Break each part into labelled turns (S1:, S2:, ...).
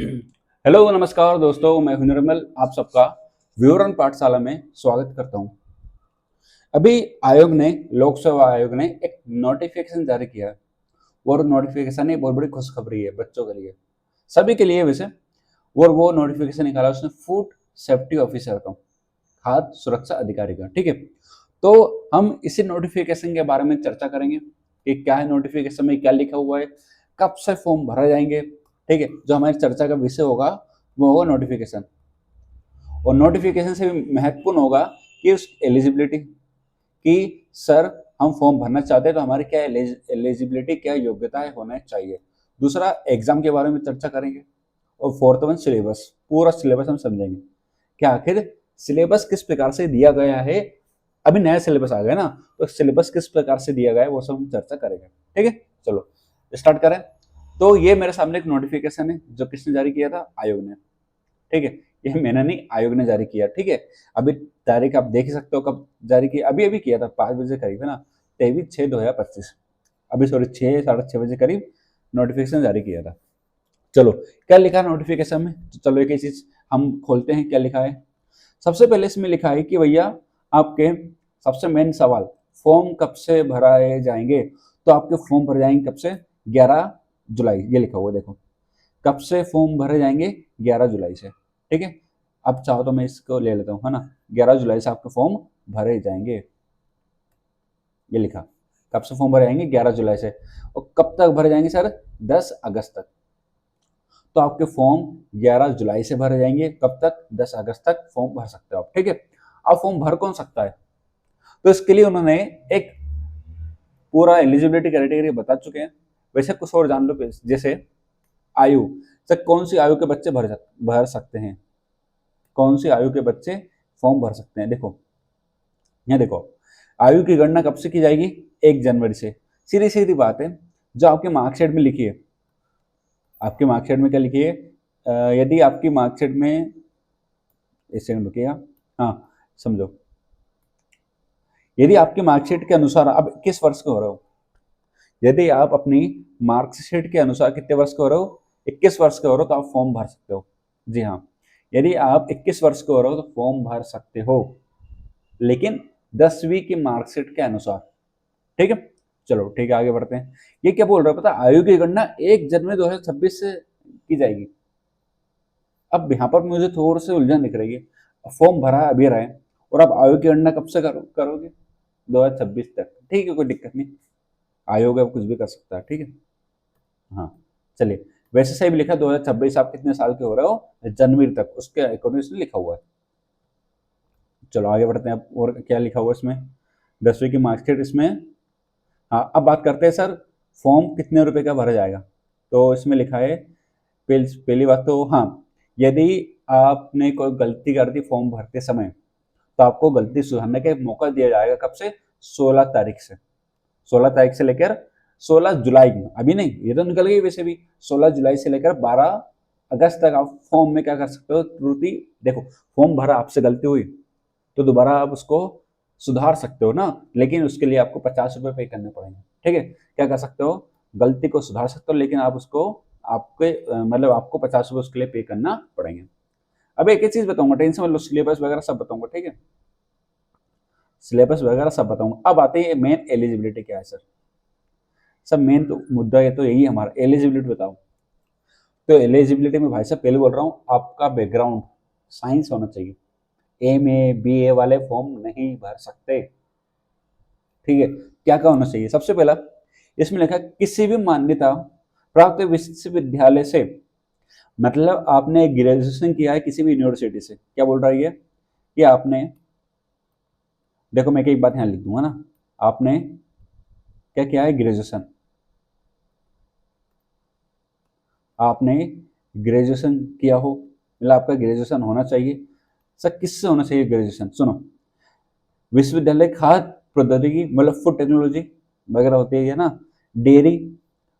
S1: Hello नमस्कार दोस्तों, मैं हूं निर्मल। आप सबका विवरण पाठशाला में स्वागत करता हूं। अभी आयोग ने लोक सेवा आयोग ने एक नोटिफिकेशन जारी किया है। और नोटिफिकेशन एक बहुत बड़ी खुशखबरी है बच्चों के लिए, सभी के लिए वैसे। और वो नोटिफिकेशन निकाला उसने फूड सेफ्टी ऑफिसर का, खाद्य सुरक्षा अधिकारी का। ठीक है, तो हम इसी नोटिफिकेशन के बारे में चर्चा करेंगे कि क्या है नोटिफिकेशन में, क्या लिखा हुआ है, कब से फॉर्म भरा जाएंगे। ठीक है, जो हमारी चर्चा का विषय होगा वो होगा नोटिफिकेशन। और नोटिफिकेशन से भी महत्वपूर्ण होगा कि उस एलिजिबिलिटी कि सर हम फॉर्म भरना चाहते हैं तो हमारी क्या एलिजिबिलिटी, क्या योग्यताएं होना चाहिए। दूसरा, एग्जाम के बारे में चर्चा करेंगे। और फोर्थ वन, सिलेबस, पूरा सिलेबस हम समझेंगे कि आखिर सिलेबस किस प्रकार से दिया गया है। अभी नया सिलेबस आ गया ना, तो सिलेबस किस प्रकार से दिया गया है वो सब हम चर्चा करेंगे। ठीक है, चलो स्टार्ट करें। तो ये मेरे सामने एक नोटिफिकेशन है जो किसने जारी किया था, आयोग ने। ठीक है, ये मैंने नहीं, आयोग ने जारी किया। ठीक है, अभी तारीख आप देख ही सकते हो कब जारी किया, अभी अभी किया था 5 बजे करीब, है ना, 23/6/2025। अभी सॉरी 6 साढ़े 6 बजे करीब नोटिफिकेशन जारी किया था। चलो, क्या लिखा है नोटिफिकेशन में, तो चलो एक ही चीज हम खोलते हैं, क्या लिखा है। सबसे पहले इसमें लिखा है कि भैया आपके सबसे मेन सवाल, फॉर्म कब से भराए जाएंगे। तो आपके फॉर्म भरे जाएंगे कब से, 11 जुलाई, ये लिखा हुआ है देखो। कब से फॉर्म भरे जाएंगे, 11 जुलाई से। ठीक है, अब चाहो तो मैं इसको ले लेता हूँ, है ना। 11 जुलाई से आपके फॉर्म भरे जाएंगे, ये लिखा। कब से फॉर्म भरे जाएंगे, 11 जुलाई से। और कब तक भरे जाएंगे सर, 10 अगस्त तक। तो आपके फॉर्म 11 जुलाई से भरे जाएंगे, कब तक, 10 अगस्त तक फॉर्म भर सकते हो आप। ठीक है, अब फॉर्म भर कौन सकता है, तो इसके लिए उन्होंने एक पूरा एलिजिबिलिटी क्राइटेरिया बता चुके हैं। वैसे कुछ और जान लो, जैसे आयु, सर कौन सी आयु के बच्चे भर सकते हैं, कौन सी आयु के बच्चे फॉर्म भर सकते हैं। देखो यहाँ देखो, आयु की गणना कब से की जाएगी, 1 जनवरी से। सीधी सीधी बात है, जो आपके मार्कशीट में लिखी है। आपके मार्कशीट में क्या लिखी है, यदि आपकी मार्कशीट में, एक सेकंड रुकिएगा, हाँ समझो। यदि आपकी मार्कशीट के अनुसार अब किस वर्ष के हो रहे हो, यदि आप अपनी मार्कशीट के अनुसार कितने वर्ष के हो रहे हो, 21 वर्ष के हो रहे हो, तो आप फॉर्म भर सकते हो। जी हाँ, यदि आप 21 वर्ष के हो रहे हो तो फॉर्म भर सकते हो, लेकिन 10वीं की मार्कशीट के अनुसार। ठीक है, चलो ठीक है, आगे बढ़ते हैं। ये क्या बोल रहा है पता, आयु की गणना 1 जनवरी 2026 से की जाएगी। अब यहाँ पर मुझे थोड़ी सी उलझन दिख रही है। फॉर्म भरा अभी रहा है, और अब आयु की गणना कब से करोगे, 2026 तक। ठीक है, कोई दिक्कत नहीं, आयोग अब कुछ भी कर सकता है। ठीक है, हाँ चलिए। वैसे सही भी लिखा 2026 आप कितने साल के हो रहे हो, जनवरी तक, उसके अकॉर्डिंग इसमें लिखा हुआ है। चलो आगे बढ़ते हैं, अब और क्या लिखा हुआ है इसमें, 10वीं की मार्कशीट इसमें। हाँ, अब बात करते हैं सर, फॉर्म कितने रुपए का भरा जाएगा। तो इसमें लिखा है, पहली बात तो हाँ, यदि आपने कोई गलती कर दी फॉर्म भरते समय, तो आपको गलती सुधारने का मौका दिया जाएगा। कब से, 16 तारीख से। 16 तारीख से लेकर 16 जुलाई, अभी नहीं, ये तो निकल गई वैसे भी। 16 जुलाई से लेकर 12 अगस्त तक आप फॉर्म में क्या कर सकते हो, त्रुटि देखो। फॉर्म भरा, आपसे गलती हुई तो दोबारा आप उसको सुधार सकते हो ना, लेकिन उसके लिए आपको 50 रुपये पे करने पड़ेंगे। ठीक है, क्या कर सकते हो, गलती को सुधार सकते हो, लेकिन आप उसको, आपके मतलब आपको 50 रुपये उसके लिए पे करना पड़ेंगे। अब एक ही चीज बताऊंगा, टेंशन मत लो, सिलेबस वगैरह सब बताऊंगा। ठीक है, सिलेबस वगैरह सब बताऊंगा। अब आते हैं मेन एलिजिबिलिटी क्या है सर। सब मेन तो मुद्दा ये तो यही है हमारा, एलिजिबिलिटी बताओ। तो एलिजिबिलिटी में भाई साहब पहले बोल रहा हूँ, आपका बैकग्राउंड साइंस होना चाहिए। MA BA वाले फॉर्म नहीं भर सकते। ठीक है, क्या क्या होना चाहिए, सबसे पहला इसमें लिखा है, किसी भी मान्यता प्राप्त विश्वविद्यालय से, मतलब आपने ग्रेजुएशन किया है किसी भी यूनिवर्सिटी से। क्या बोल रहा है ये, कि आपने, देखो मैं एक बात यहाँ लिख दूंगा ना, आपने क्या किया है, ग्रेजुएशन, आपने ग्रेजुएशन किया हो, मतलब आपका ग्रेजुएशन होना चाहिए। सर किससे होना चाहिए ग्रेजुएशन, सुनो, विश्वविद्यालय खाद्य प्रौद्योगिकी, मतलब फूड टेक्नोलॉजी वगैरह होती है ना, डेयरी,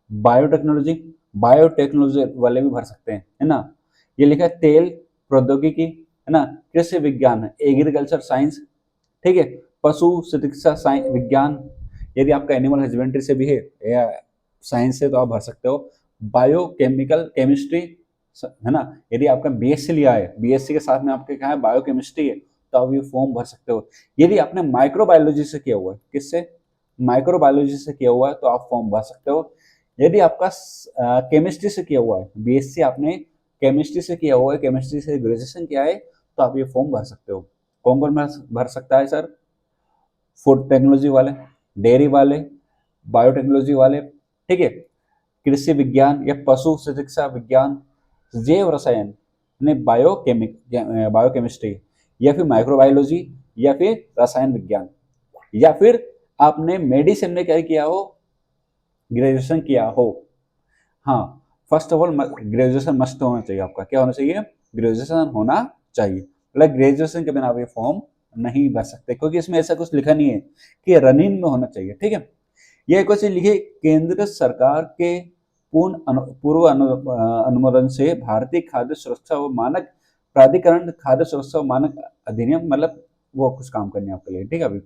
S1: बायोटेक्नोलॉजी, बायोटेक्नोलॉजी वाले भी भर सकते हैं, है ना। ये लिखा है तेल प्रौद्योगिकी, है ना, कृषि विज्ञान, एग्रीकल्चर साइंस। ठीक है, पशु चिकित्सा साइंस विज्ञान, यदि आपका एनिमल हस्बेंड्री से भी है या साइंस से, तो आप भर सकते हो। बायो केमिकल केमिस्ट्री, है ना। यदि आपका बीएससी लिया है, बीएससी के साथ में आपके क्या है बायोकेमिस्ट्री है, तो आप ये फॉर्म भर सकते हो। यदि आपने माइक्रोबायोलॉजी से किया हुआ है, किससे, माइक्रोबायोलॉजी से किया हुआ है, तो आप फॉर्म भर सकते हो। यदि आपका केमिस्ट्री से किया हुआ है, बीएससी आपने केमिस्ट्री से किया हुआ है, केमिस्ट्री से ग्रेजुएशन किया है, तो आप ये फॉर्म भर सकते हो। कौन कौन भर सकता है सर? फूड टेक्नोलॉजी वाले, डेयरी वाले, बायोटेक्नोलॉजी वाले, ठीक है, कृषि विज्ञान या पशु चिकित्सा विज्ञान, जैव रसायन यानी बायोकेमिस्ट्री, या फिर माइक्रोबायोलॉजी, या फिर रसायन विज्ञान, या फिर आपने मेडिसिन में क्या किया हो, ग्रेजुएशन किया हो। हाँ, first of all graduation must होना चाहिए आपका। क्या होना चाहिए? ग्रेजुएशन होना चाहिए। मतलब ग्रेजुएशन के बिना आप ये फॉर्म नहीं भर सकते, क्योंकि इसमें ऐसा कुछ लिखा नहीं है कि रनिंग में होना चाहिए, ठीक है। ये एक चीज लिखी, केंद्र सरकार के पूर्व अनुमोदन से भारतीय खाद्य सुरक्षा व मानक प्राधिकरण, खाद्य सुरक्षा व मानक अधिनियम, मतलब वो कुछ काम करने आपके लिए, ठीक है। अभी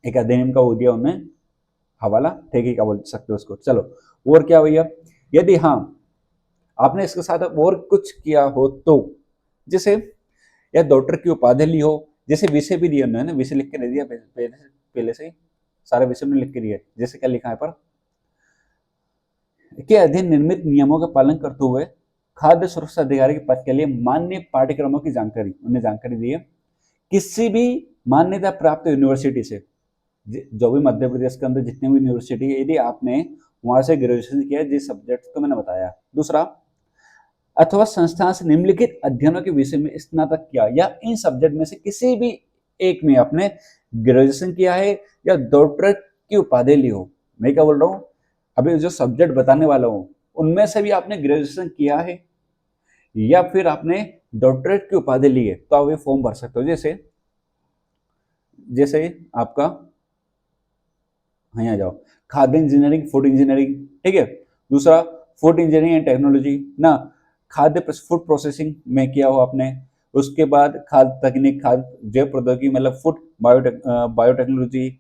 S1: एक अधिनियम का वो दिया उन्होंने हवाला, ठीक है, क्या बोल सकते हो उसको। चलो, और क्या भैया, यदि हाँ आपने इसके साथ और कुछ किया हो, तो जैसे या डॉक्टर की उपाधि ली हो, जैसे विषय भी दिया उन्होंने, विषय लिख के दे दिया पहले से ही, सारे विषय में लिख के दिए। जैसे क्या लिखा है पर, के अधीन निर्मित नियमों का पालन करते हुए खाद्य सुरक्षा अधिकारी के पद के लिए मान्य पाठ्यक्रमों की जानकारी उन्हें जानकारी दी है। किसी भी मान्यता प्राप्त यूनिवर्सिटी से, जो भी मध्य प्रदेश के अंदर जितनी भी यूनिवर्सिटी है, यदि आपने वहां से ग्रेजुएशन किया जिस सब्जेक्ट को मैंने बताया। दूसरा, अथवा संस्थान से निम्नलिखित अध्ययनों के विषय में स्नातक किया, या इन सब्जेक्ट में से किसी भी एक में आपने ग्रेजुएशन किया है या डॉक्टरेट की उपाधि ली हो। मैं क्या बोल रहा हूँ, अभी जो सब्जेक्ट बताने वाला हूँ उनमें से भी आपने ग्रेजुएशन किया है या फिर आपने डॉक्टरेट की उपाधि ली है, तो आप ये फॉर्म भर सकते हो। जैसे जैसे आपका, यहाँ जाओ, खाद्य इंजीनियरिंग, फूड इंजीनियरिंग, ठीक है। दूसरा, फूड इंजीनियरिंग एंड टेक्नोलॉजी ना, खाद्य फूड प्रोसेसिंग में किया हो आपने। उसके बाद खाद्य तकनीक, खाद्य जैव प्रौद्योगिकी, मतलब फूड बायोटेक्नोलॉजी,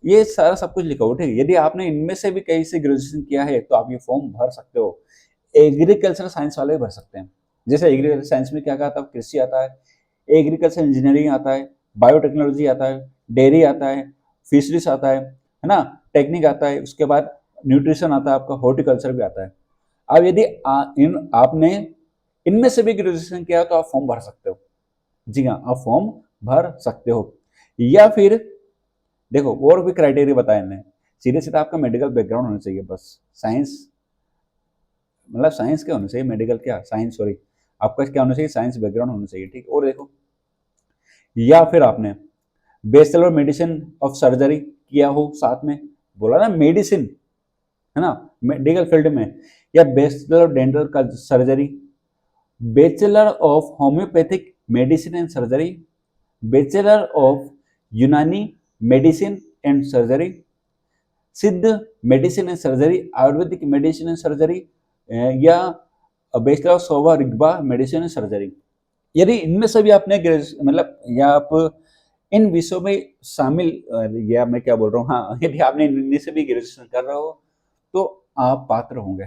S1: ये सारा सब कुछ लिखा हो, ठीक है। यदि आपने इनमें से भी कहीं से ग्रेजुएशन किया है, तो आप ये फॉर्म भर सकते हो। एग्रीकल्चर साइंस वाले भर सकते हैं। जैसे एग्रीकल्चर साइंस में क्या आता है, कृषि आता है, एग्रीकल्चर इंजीनियरिंग आता है, बायोटेक्नोलॉजी आता है, डेयरी आता है, फिशरीज आता है ना, टेक्निक आता है, उसके बाद न्यूट्रिशन आता है, आपका हॉर्टिकल्चर भी आता है। अब यदि आपने इनमें से भी ग्रेजुएशन किया तो आप फॉर्म भर सकते हो। जी हाँ, आप फॉर्म भर सकते हो। या फिर देखो, और भी क्राइटेरिया बताया इन्हें, सीधे सीधा आपका मेडिकल बैकग्राउंड होना चाहिए बस। साइंस, मतलब साइंस क्या होना चाहिए, मेडिकल क्या, साइंस, सॉरी, आपका क्या होना चाहिए, साइंस बैकग्राउंड होना चाहिए, ठीक। और देखो, या फिर आपने बैचलर मेडिसिन ऑफ सर्जरी किया हो साथ में, बोला ना मेडिसिन, है ना, मेडिकल फील्ड में, या बैचलर डेंटल का surgery, bachelor of homeopathic medicine and surgery, bachelor of Unani medicine and surgery, Siddha medicine and surgery, Ayurvedic medicine and surgery, या bachelor of Sowa Rigpa medicine and surgery. यदि इनमें से भी आपने मतलब या आप इन विषयों में शामिल, या मैं क्या बोल रहा हूँ, हाँ, यदि आपने इनमें से भी ग्रेजुएशन कर रहे हो तो आप पात्र होंगे,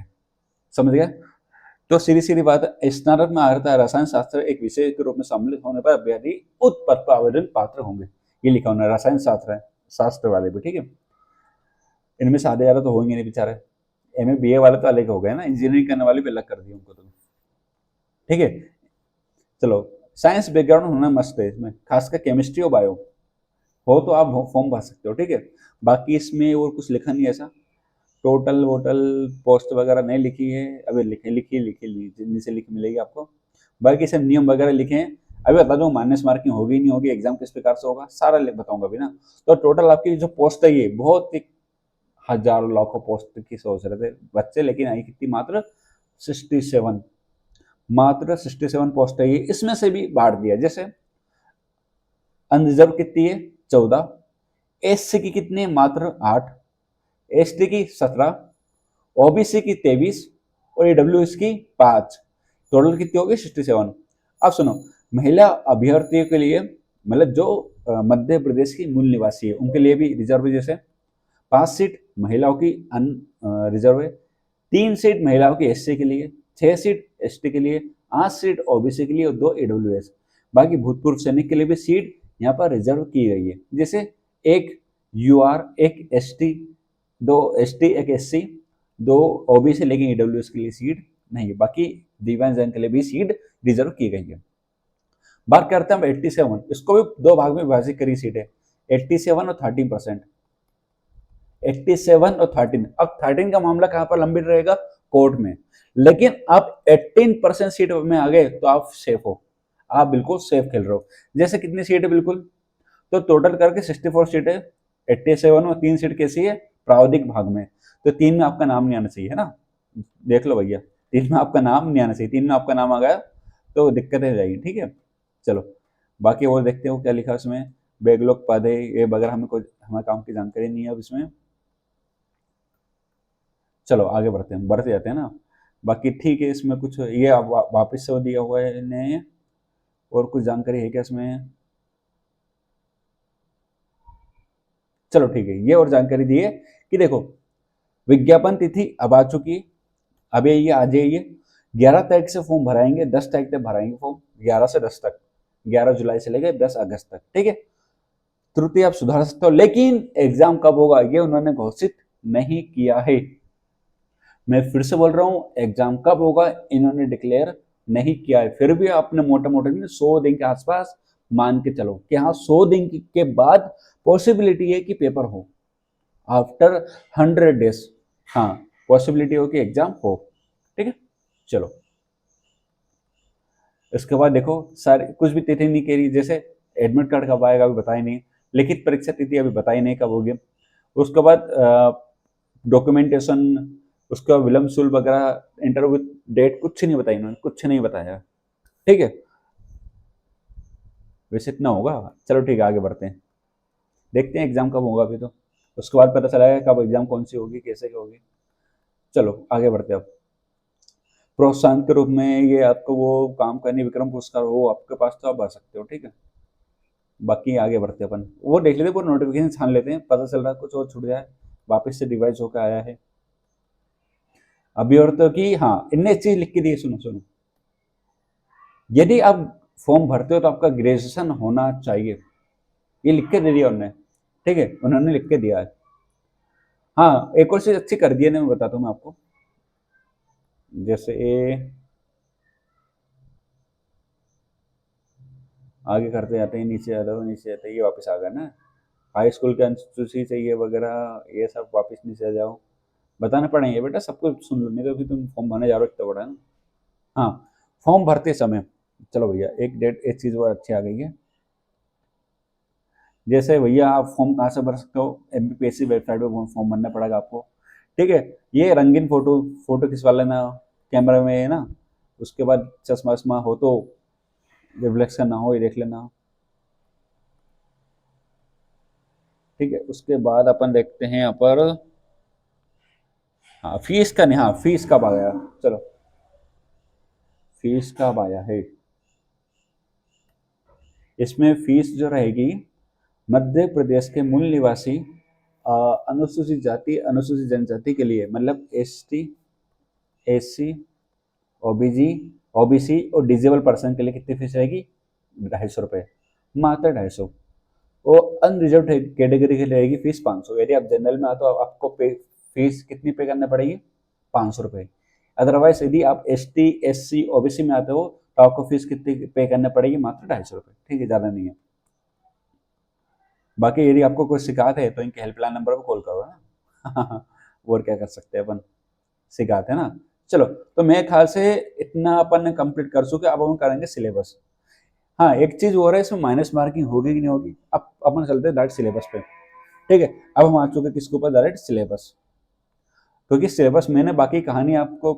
S1: समझ गए। तो सीधी सीधी बात है, स्नातक में अर्हता रसायन शास्त्र एक विषय के रूप में सम्मिलित होने पर अभ्यर्थी उक्त पद पर आवेदन पात्र होंगे। ये लिखा होना, रसायन शास्त्र है, शास्त्र वाले भी, ठीक है। इनमें से आधे ज्यादा तो होंगे नहीं बेचारे, एमए बीए वाले तो अलग हो गए ना, इंजीनियरिंग करने वाले भी अलग कर दिए उनको तो, ठीक है। चलो, साइंस बैकग्राउंड होना मस्त है इसमें, खासकर केमिस्ट्री और बायो हो तो आप फॉर्म भर सकते हो, ठीक है। बाकी इसमें और कुछ लिखा नहीं ऐसा, टोटल वोटल पोस्ट वगैरह नहीं लिखी है अभी, लिखी जितनी से लिख मिलेगी आपको। बाकी सब नियम वगैरह लिखे हैं, अभी बता दूँ माइनस मार्किंग होगी नहीं होगी, एग्जाम किस प्रकार से होगा, सारा बताऊंगा अभी ना। तो टोटल आपकी जो पोस्ट है, ये बहुत ही हजारों लाखों पोस्ट की सोच रहे थे बच्चे, लेकिन आई कितनी, मात्र 67, मात्र 67 पोस्ट है ये। इसमें से भी बांट दिया, जैसे अनरिजर्व कितनी है, 14, एससी की कितनी है, मात्र 8, एसटी की 17, ओबीसी की 23 और ईडब्ल्यूएस की 5, टोटल कितनी होगी, 67। अब सुनो, महिला अभ्यर्थियों के लिए, मतलब जो मध्य प्रदेश की मूल निवासी है उनके लिए भी रिजर्व, जैसे 5 सीट महिलाओं की अन रिजर्व है, 3 सीट महिलाओं की एससी के लिए, सीट एसटी के लिए, 8 सीट ओबीसी के लिए और 2 ईडब्ल्यूएस। बाकी भूतपूर्व सैनिक के लिए भी सीट यहाँ पर रिजर्व की गई है, जैसे एक यूआर, एक एसटी, 2 एसटी, एक एससी, 2 ओबीसी, लेकिन ईडब्ल्यूएस के लिए सीट नहीं है। बाकी दिव्यांग जन के लिए भी सीट रिजर्व की गई है। बात करते हैं हम 87, इसको भी 2 भाग में विभाजित करी सीटें, 87 और 13%। 87 और 13, अब 13 का मामला कहां पर लंबित रहेगा, कोर्ट में। लेकिन अब 18% सीट में आ गए तो आप सेफ हो, आप बिल्कुल सेफ खेल रहे हो। जैसे कितनी सीट है बिल्कुल, तो टोटल करके 64 सीट है, 87 में 3 सीट कैसी है, प्रावधिक भाग में, तो 3 में आपका नाम नहीं आना चाहिए, है ना, देख लो भैया, 3 में आपका नाम नहीं आना चाहिए, 3 में आपका नाम आ गया तो दिक्कतें हो जाएगी, ठीक है। चलो बाकी और देखते हो क्या लिखा उसमें, बैकलॉग पद है ये वगैरह, हमें काम की जानकारी नहीं है अब इसमें। चलो आगे बढ़ते जाते हैं ना। बाकी ठीक है, इसमें कुछ ये वापस से दिया हुआ है इन्हें, और कुछ जानकारी है क्या इसमें, चलो ठीक है, ये और जानकारी दी है कि देखो विज्ञापन तिथि अब आ चुकी, अब ये आ जाइए, 11 तारीख से फॉर्म भराएंगे, 10 तारीख तक भराएंगे फॉर्म, 11 से 10 तक, 11 जुलाई से लेकर 10 अगस्त तक, ठीक है। त्रुटि आप सुधार सकते हो, लेकिन एग्जाम कब होगा ये उन्होंने घोषित नहीं किया है। मैं फिर से बोल रहा हूं, एग्जाम कब होगा इन्होंने डिक्लेयर नहीं किया है। फिर भी आपने मोटे मोटे 100 दिन के आसपास मान के चलो कि हाँ 100 दिन के बाद पॉसिबिलिटी है कि पेपर हो, आफ्टर 100 डेज, हाँ पॉसिबिलिटी हो कि एग्जाम हो, ठीक है। चलो इसके बाद देखो सर कुछ भी तिथि नहीं कह रही, जैसे एडमिट कार्ड कब आएगा अभी बताई नहीं, लिखित परीक्षा तिथि अभी बताई नहीं कब होगी, उसके बाद डॉक्यूमेंटेशन, उसका विलंब शुल्क वगैरह, इंटरव्यू डेट कुछ नहीं बताई इन्होंने, कुछ नहीं बताया, ठीक है। वैसे इतना होगा, चलो ठीक है आगे बढ़ते हैं, देखते हैं एग्जाम कब होगा अभी तो, उसके बाद पता चला कब एग्जाम कौन सी होगी कैसे होगी। चलो आगे बढ़ते हैं अब। प्रोत्साहन के रूप में ये आपको वो काम करने विक्रम पुरस्कार हो आपके पास तो आप भर सकते हो, ठीक है। बाकी आगे बढ़ते हैं अपन, वो देख लेते हैं, पूरा नोटिफिकेशन छान लेते हैं, पता चल रहा है कुछ और छूट जाए, वापस से डिवाइस होकर आया है। अभ्यर्थियों की, हाँ इनने एक चीज लिख के दी है, सुनो सुनो, यदि आप फॉर्म भरते हो तो आपका ग्रेजुएशन होना चाहिए, ये लिख के दे दिया उन्होंने, ठीक है, उन्होंने लिख के दिया है। हाँ एक और चीज अच्छी कर दी है, मैं बताता हूँ मैं आपको, जैसे आगे करते जाते हैं, नीचे जाते हो नीचे जाते ये वापस आ गया ना, हाई स्कूल के अनुसूची चाहिए वगैरह, ये सब वापस नीचे आ जाओ, बताना पड़ेंगे बेटा, सब कुछ सुन लो, नहीं तो अभी तुम फॉर्म भरने जा रहे हो इतना बड़ा है ना। हाँ फॉर्म भरते समय, चलो भैया एक चीज़ और अच्छी आ गई है, जैसे भैया आप फॉर्म कहाँ से भर सकते हो, एमपीपीएससी वेबसाइट पर फॉर्म भरना पड़ेगा आपको, ठीक है। ये रंगीन फोटो फोटो खिंचवा लेना कैमरा में, है ना, उसके बाद चश्मा वश्मा हो तो रिफ्लेक्शन ना हो ये देख लेना, ठीक है। उसके बाद अपन देखते हैं यहाँ पर, हाँ फीस का नहीं, हाँ फीस कब आया, चलो फीस कब आया है, इसमें फीस जो रहेगी, मध्य प्रदेश के मूल निवासी अनुसूचित जाति अनुसूचित जनजाति के लिए, मतलब एसटी, एससी, ओबीजी, ओबीसी और डिजेबल पर्सन के लिए कितनी फीस रहेगी, 250 रुपये, मात्र 250। और अनरिजर्व कैटेगरी के लिए रहेगी फीस 500, यदि आप जनरल में आते हो आपको फीस कितनी पे करना पड़ेगी, 500 रुपये। अदरवाइज यदि आप एसटी, एससी, ओबीसी में आते हो तो आपको फीस कितनी पे करना पड़ेगी, मात्र 250 रुपये, ठीक है, ज़्यादा नहीं है। बाकी यदि आपको कोई शिकायत है तो इनके हेल्पलाइन नंबर पर कॉल करो ना और क्या कर सकते हैं अपन, शिकायत है ना। चलो तो मेरे ख्याल से इतना अपन ने कंप्लीट कर चुके, अब हम करेंगे सिलेबस। हाँ एक चीज हो रहा है, इसमें माइनस मार्किंग होगी कि नहीं होगी, अब अपन चलते हैं डायरेक्ट सिलेबस पे, ठीक है। अब हम आ चुके किसके ऊपर, डायरेक्ट सिलेबस, क्योंकि सिलेबस में ना बाकी कहानी आपको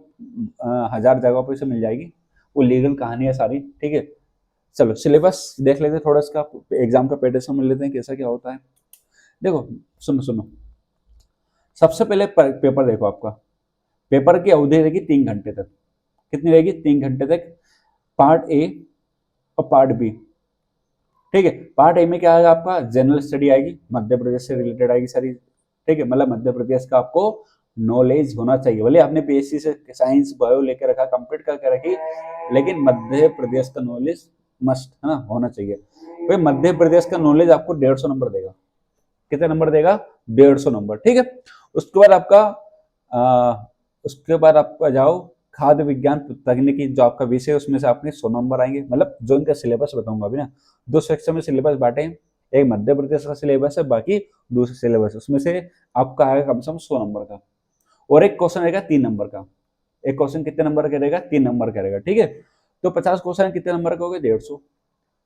S1: 1000 जगहों पर से मिल जाएगी, वो लीगल कहानी है सारी, ठीक है। चलो सिलेबस देख लेते हैं थोड़ा, इसका एग्जाम का पैटर्न मिल लेते हैं कैसा क्या होता है। देखो सुनो सुनो, सबसे पहले पेपर देखो आपका, पेपर की अवधि रहेगी 3 घंटे तक, कितनी रहेगी, 3 घंटे तक, पार्ट ए और पार्ट बी, ठीक है। पार्ट ए में क्या आएगा आपका, जनरल स्टडी आएगी, मध्य प्रदेश से रिलेटेड आएगी सारी, ठीक है, मतलब मध्य प्रदेश का आपको नॉलेज होना चाहिए। भले आपने पीएससी से साइंस बायो लेकर रखा, कंप्लीट करके रखी, लेकिन मध्य प्रदेश का नॉलेज मस्ट है ना, होना चाहिए। भाई मध्य प्रदेश का नॉलेज आपको 150 नंबर देगा। कितने नंबर देगा? 150 नंबर, ठीक है। उसके बाद आपका जाओ खाद्य विज्ञान तकनीकी, जो आपका विषय है उसमें से आपके 100 नंबर आएंगे। मतलब जो इनका सिलेबस बताऊंगा अभी ना, 2 सेक्शन में सिलेबस बांटे हैं। एक मध्य प्रदेश का सिलेबस है, बाकी दूसरे सिलेबस, उसमें से आपका आएगा कम से कम 100 नंबर का। और एक क्वेश्चन रहेगा 3 नंबर का। एक क्वेश्चन कितने नंबर का रहेगा? 3 नंबर का रहेगा, ठीक है। तो 50 क्वेश्चन कितने नंबर का हो गए? 150।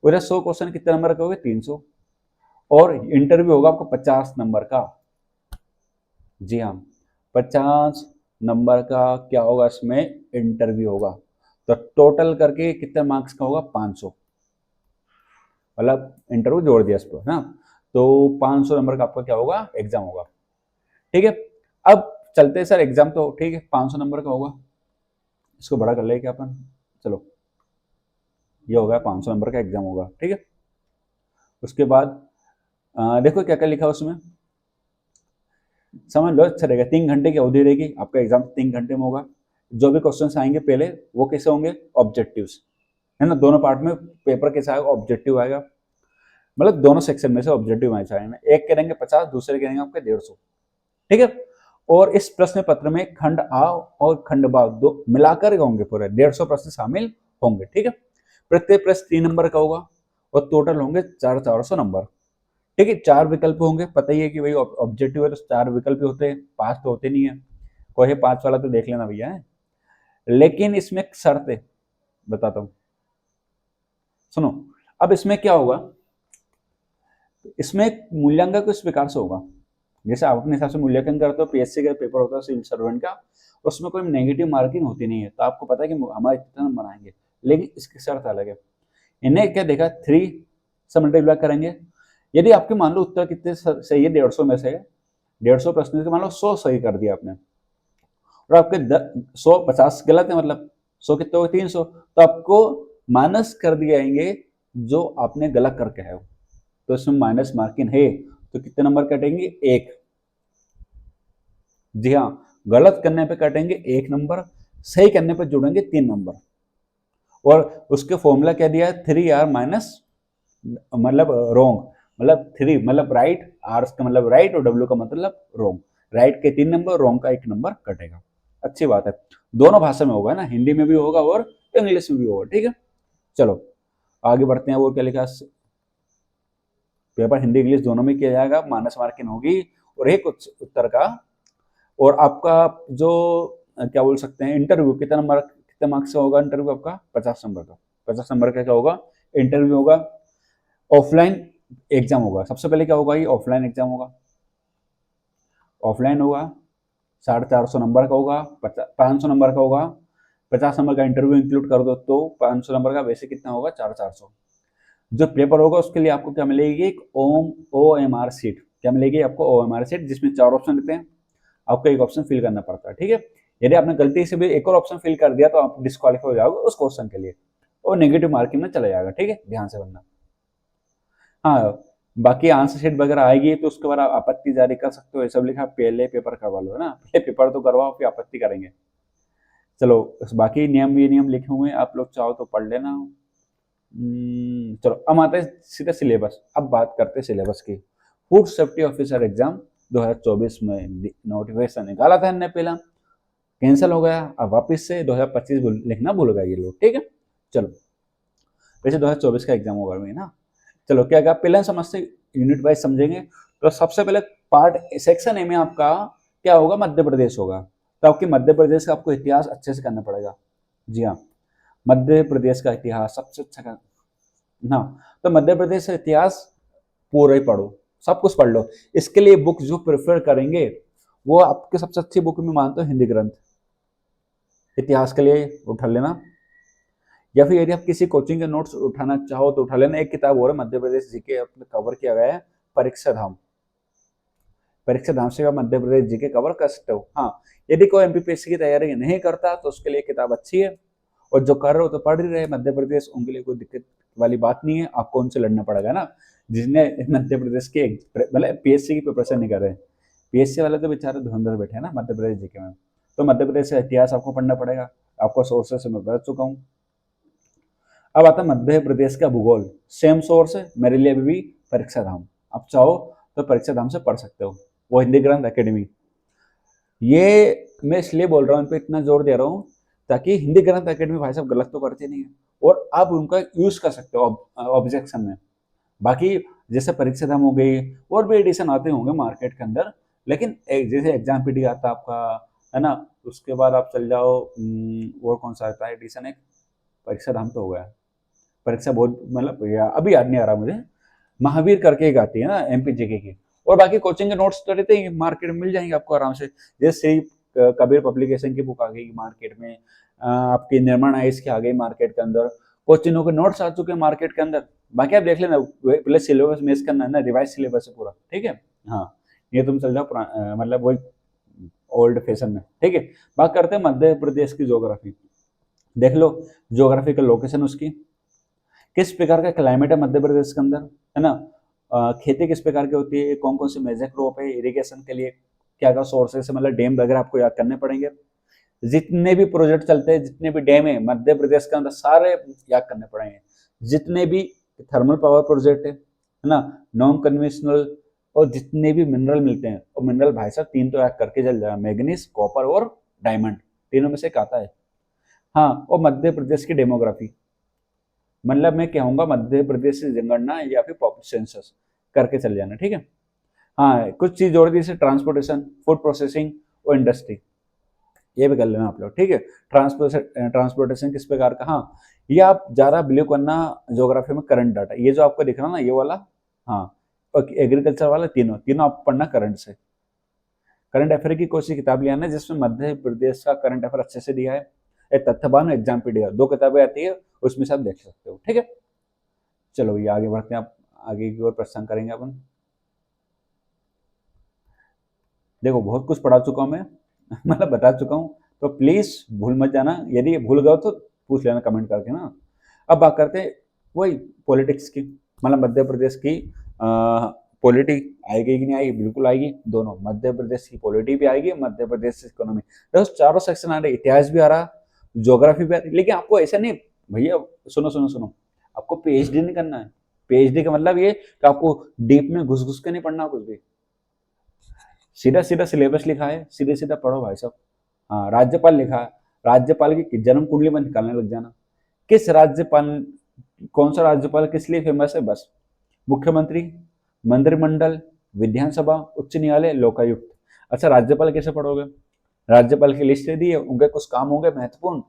S1: और 100 क्वेश्चन कितने नंबर का हो गए? 300। और इंटरव्यू होगा आपको 50 नंबर का। जी हाँ, 50 नंबर का क्या होगा इसमें? इंटरव्यू होगा। तो टोटल करके कितने मार्क्स का होगा? 500। मतलब इंटरव्यू जोड़ दिया इस पर ना, तो 500 नंबर का आपका क्या होगा? एग्जाम होगा, ठीक है। अब चलते हैं सर, एग्जाम तो ठीक है 500 नंबर का होगा, इसको बड़ा कर ले क्या अपन। चलो, ये होगा 500 नंबर का एग्जाम होगा, ठीक है। उसके बाद देखो क्या क्या लिखा है उसमें, समझ लो अच्छा रहेगा। 3 घंटे की अवधि रहेगी, आपका एग्जाम 3 घंटे में होगा। जो भी क्वेश्चन आएंगे पहले वो कैसे होंगे? ऑब्जेक्टिव्स, है ना। दोनों पार्ट में पेपर कैसा आएगा? ऑब्जेक्टिव आएगा। मतलब दोनों सेक्शन में से ऑब्जेक्टिव आए आएंगे। एक करेंगे 50, दूसरे करेंगे आपके 150, ठीक है। और इस प्रश्न पत्र में खंड आ और खंड बा दो मिलाकर होंगे, पूरे 150 प्रश्न शामिल होंगे, ठीक है। प्रत्येक प्रश्न 3 नंबर का होगा और टोटल होंगे 400 नंबर, ठीक है। 4 विकल्प होंगे, पता ही है कि भाई ऑब्जेक्टिव है तो 4 विकल्प ही होते हैं, 5 तो होते नहीं है। कोई है 5 वाला तो देख लेना भैया है। लेकिन इसमें एक शर्त है, बताता हूँ, सुनो। अब इसमें क्या होगा, इसमें मूल्यांकन कुछ प्रकार से होगा। जैसे आप अपने हिसाब से मूल्यांकन करते हो, पीएससी का पेपर होता है सिविल सर्वेंट का, उसमें कोई नेगेटिव मार्किंग होती नहीं है, तो आपको पता है कि हमारे इतना नंबर आएंगे। लेकिन इसकी शर्त अलग है। इन्हें क्या देखा, 3 से मल्टीप्लाई करेंगे। यदि आपके मान लो उत्तर कितने सही है 150 में से, 150 प्रश्न से मान लो 100 सही कर दिया आपने, और आपके 100 50 गलत है, मतलब 100 कितने हो गए? 300। तो आपको माइनस कर दिए जाएंगे जो आपने गलत करके है। तो इसमें माइनस मार्किंग है, तो कितने नंबर कटेंगे? 1। जी हाँ, गलत करने पे कटेंगे 1 नंबर, सही करने पे जुड़ेंगे 3 नंबर। और उसके फॉर्मूला क्या दिया है? 3R माइनस, मतलब रोंग, मतलब 3 मतलब राइट, आर का मतलब राइट और डब्ल्यू का मतलब रोंग। राइट के 3 नंबर, रोंग का 1 नंबर कटेगा। अच्छी बात है, दोनों भाषा में होगा ना, हिंदी में भी होगा और इंग्लिश में भी होगा, ठीक है। चलो आगे बढ़ते हैं। वो क्या लिखा, पेपर हिंदी इंग्लिश दोनों में किया जाएगा, माइनस मार्किंग होगी। और एक उत्तर का, और आपका जो क्या बोल सकते हैं, इंटरव्यू कितना नंबर, कितने मार्क्स का होगा इंटरव्यू आपका? 50 नंबर का। 50 नंबर का क्या होगा? इंटरव्यू होगा। ऑफलाइन एग्जाम होगा, सबसे पहले क्या होगा? ये ऑफलाइन एग्जाम होगा। ऑफलाइन होगा, 450 नंबर का होगा, 500 नंबर का होगा। 50 नंबर का इंटरव्यू इंक्लूड कर दो तो 500 नंबर का, वैसे कितना होगा? 400। जो पेपर होगा उसके लिए आपको क्या मिलेगी? एक OMR सीट। क्या मिलेगी आपको? OMR सीट, जिसमें 4 ऑप्शन देते हैं, आपको एक ऑप्शन फिल करना पड़ता है, ठीक है। यदि आपने गलती से भी एक और ऑप्शन फिल कर दिया तो आप डिस्क्वालीफाई हो जाओगे उस क्वेश्चन के लिए, और नेगेटिव मार्किंग में चला जाएगा, ठीक है, ध्यान से बनना। हाँ, बाकी आंसर शीट वगैरह आएगी तो उसके बाद आप आपत्ति जारी कर सकते हो। ये सब लिखा, पहले पेपर करवा लो, है ना, पहले पेपर तो करवाओ फिर आपत्ति करेंगे। चलो, बाकी नियम भी नियम लिखे हुए हैं, आप लोग चाहो तो पढ़ लेना। चलो अब आते हैं सीधे सिलेबस। अब बात करते हैं सिलेबस की। फूड सेफ्टी ऑफिसर एग्जाम 2024 में नोटिफिकेशन निकाला था इनने, पहला कैंसिल हो गया, अब वापस से 2025 लिखना भूल गए ये लोग, ठीक है। चलो, वैसे 2024 का एग्जाम होगा ना। चलो क्या क्या पहले समझते, यूनिट वाइज समझेंगे। तो सबसे पहले पार्ट सेक्शन ए में आपका क्या होगा? मध्य प्रदेश होगा। तो आपके मध्य प्रदेश का आपको इतिहास अच्छे से करना पड़ेगा। जी हाँ, मध्य प्रदेश का इतिहास सबसे अच्छा करना ना। तो मध्य प्रदेश का इतिहास पूरा ही पढ़ो, सब कुछ पढ़ लो। इसके लिए बुक जो प्रेफर करेंगे वो आपके सबसे अच्छी बुक में मानते हो हिंदी ग्रंथ, इतिहास के लिए उठा लेना। या फिर यदि आप किसी कोचिंग के नोट्स उठाना चाहो तो उठा लेना। एक किताब और है मध्य प्रदेश जीके, अपने कवर किया गया है, परीक्षा धाम। परीक्षा धाम से आप मध्य प्रदेश जीके कवर कर सकते हो। हाँ, यदि कोई एमपीपीएससी की तैयारी नहीं करता तो उसके लिए किताब अच्छी है, और जो कर रहे हो तो पढ़ ही रहे मध्य प्रदेश, उनके लिए कोई दिक्कत वाली बात नहीं है। आपको उनसे लड़ना पड़ेगा ना, जिसने मध्य प्रदेश के मतलब पीएससी की प्रिपरेशन नहीं कर रहे। पीएससी वाले तो बेचारे धुरंधर बैठे हैं ना मध्य प्रदेश जीके में, तो मध्य प्रदेश का इतिहास आपको पढ़ना पड़ेगा, आपको सोर्सेस से मैं बता चुका हूँ। अब आता है मध्य प्रदेश का भूगोल, सेम सोर्स है मेरे लिए अभी भी परीक्षा धाम, आप चाहो तो परीक्षा धाम से पढ़ सकते हो, वो हिंदी ग्रंथ एकेडमी। ये मैं इसलिए बोल रहा हूँ, इन पर इतना जोर दे रहा हूँ ताकि हिंदी ग्रंथ एकेडमी भाई साहब गलत तो करती नहीं है, और आप उनका यूज कर सकते हो ऑब्जेक्शन में। बाकी जैसे परीक्षा धाम हो गई, और भी एडिशन आते होंगे मार्केट के अंदर, लेकिन जैसे एग्जाम पीडी आता है आपका, है ना, उसके बाद आप चल जाओ, और कौन सा आता है एडिशन, एक परीक्षा धाम तो हो गया, परीक्षा बहुत मतलब अभी याद नहीं आ रहा मुझे, महावीर करके एक आती है ना एमपी जीके की। और बाकी कोचिंग के नोट्स तो रहते ही मार्केट में मिल जाएंगे आपको आराम से, जैसे कबीर पब्लिकेशन की बुक आ गई मार्केट में, आपकी निर्माण आइस की आ गई मार्केट के अंदर, कोचिंगों के नोट्स आ चुके हैं मार्केट के अंदर। बाकी आप देख लेना, पहले सिलेबस में इसका ना रिवाइज सिलेबस है पूरा, ठीक है। हाँ, ये तुम चल जाओ मतलब वही ओल्ड फैशन में, ठीक है। बात करते हैं मध्य प्रदेश की ज्योग्राफी, देख लो ज्योग्राफिकल लोकेशन उसकी, किस प्रकार का क्लाइमेट है मध्य प्रदेश के अंदर, है ना, खेती किस प्रकार की होती है, कौन कौन से मेजर क्रॉप है, इरिगेशन के लिए क्या क्या सोर्सेस है, मतलब डैम वगैरह आपको याद करने पड़ेंगे। जितने भी प्रोजेक्ट चलते हैं, जितने भी डैम है मध्य प्रदेश के अंदर सारे याद करने पड़ेंगे, जितने भी थर्मल पावर प्रोजेक्ट है ना, नॉन कन्वेंशनल, और जितने भी मिनरल मिलते हैं, और मिनरल भाई साहब तीन तो याद करके चल जाएगा, मैग्नीज, कॉपर और डायमंड, तीनों में से एक आता है। हाँ, और मध्य प्रदेश की डेमोग्राफी, मतलब मैं कहूंगा मध्य प्रदेश की जनगणना या फिर पॉपुलेशन सेंसस करके चल जाना, ठीक है। हाँ, कुछ चीज जोड़ दी जैसे ट्रांसपोर्टेशन, फूड प्रोसेसिंग और इंडस्ट्री, ये भी कर लेना आप लोग, ठीक है। ट्रांसपोर्टेशन किस प्रकार का, हाँ, ये आप ज्यादा बिलीव करना ज्योग्राफी में करंट डाटा, ये जो आपको दिख रहा है ना ये वाला, हाँ, और एग्रीकल्चर वाला, तीनों तीनों आप पढ़ना करंट से। करंट अफेयर की कोई सी किताब लिया ना जिसमें मध्य प्रदेश का करंट अफेयर अच्छे से दिया है, एक तथ्यवान एग्जाम पीडिया, दो किताबें आती है, उसमें से आप देख सकते हो, ठीक है। चलो ये आगे बढ़ते हैं, आप आगे की ओर प्रस्थान करेंगे अपन। देखो बहुत कुछ पढ़ा चुका हूं मैं मतलब बता चुका हूं, तो प्लीज भूल मत जाना, यदि भूल गए तो पूछ लेना कमेंट करके ना। अब बात करते हैं वही पॉलिटिक्स की, मतलब मध्य प्रदेश की पॉलिटिक आएगी कि नहीं आएगी, बिल्कुल आएगी, दोनों मध्य प्रदेश की पॉलिटी भी आएगी, मध्य प्रदेश की इकोनॉमी, तो चारों सेक्शन आ रहे, इतिहास भी आ रहा, ज्योग्राफी भी आ रही, लेकिन आपको ऐसा नहीं भैया, सुनो सुनो सुनो, आपको पीएचडी नहीं करना है। पीएचडी का मतलब ये कि आपको डीप में घुस घुस के नहीं पढ़ना कुछ भी, सीधा सीधा सिलेबस लिखा है, सीधे सीधा पढ़ो भाई साहब। हाँ, राज्यपाल लिखा है, राज्यपाल की जन्म कुंडली में निकालने लग जाना, किस राज्यपाल, कौन सा राज्यपाल किस लिए फेमस है, बस मुख्यमंत्री, मंत्रिमंडल, विधानसभा, उच्च न्यायालय, लोकायुक्त। अच्छा, राज्यपाल कैसे पढ़ोगे, राज्यपाल की लिस्ट दे दी है, उनके कुछ काम होंगे महत्वपूर्ण,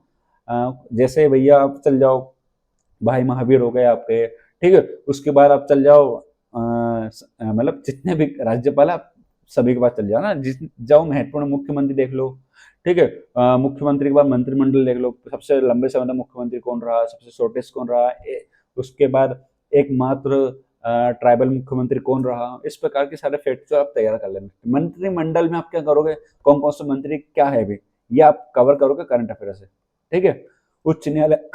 S1: जैसे भैया आप चल जाओ, भाई महावीर हो गए आपके, ठीक है। उसके बाद आप चल जाओ, मतलब जितने भी राज्यपाल आप सभी के पास चल जाओ ना, जिस जाओ महत्वपूर्ण, मुख्यमंत्री देख लो, ठीक है। मुख्यमंत्री के बाद मंत्रिमंडल देख लो, सबसे लंबे समय तक मुख्यमंत्री कौन रहा, सबसे शॉर्टेस्ट कौन रहा, उसके बाद एकमात्र ट्राइबल मुख्यमंत्री कौन रहा, इस प्रकार के सारे फैक्ट आप तैयार कर लेना। मंत्रिमंडल में आप क्या करोगे, कौन कौन से मंत्री क्या है भी, ये आप कवर करोगे करंट अफेयर से, ठीक है। उच्च न्यायालय